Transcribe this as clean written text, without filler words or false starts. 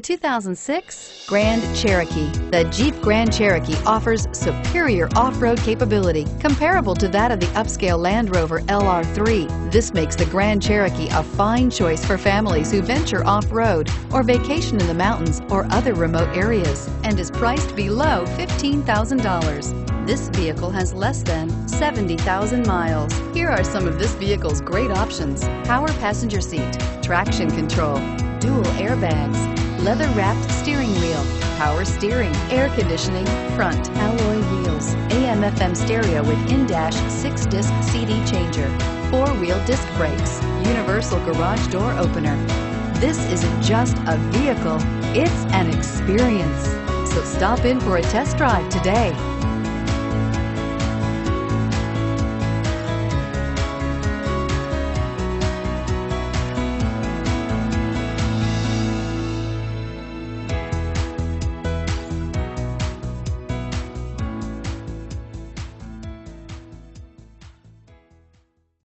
2006 Grand Cherokee. The Jeep Grand Cherokee offers superior off-road capability comparable to that of the upscale Land Rover LR3. This makes the Grand Cherokee a fine choice for families who venture off-road or vacation in the mountains or other remote areas, and is priced below $15,000. This vehicle has less than 70,000 miles. Here are some of this vehicle's great options: power passenger seat, traction control, dual airbags, leather-wrapped steering wheel, power steering, air conditioning, front alloy wheels, AM/FM stereo with in-dash 6-disc CD changer, 4-wheel disc brakes, universal garage door opener. This isn't just a vehicle, it's an experience. So stop in for a test drive today.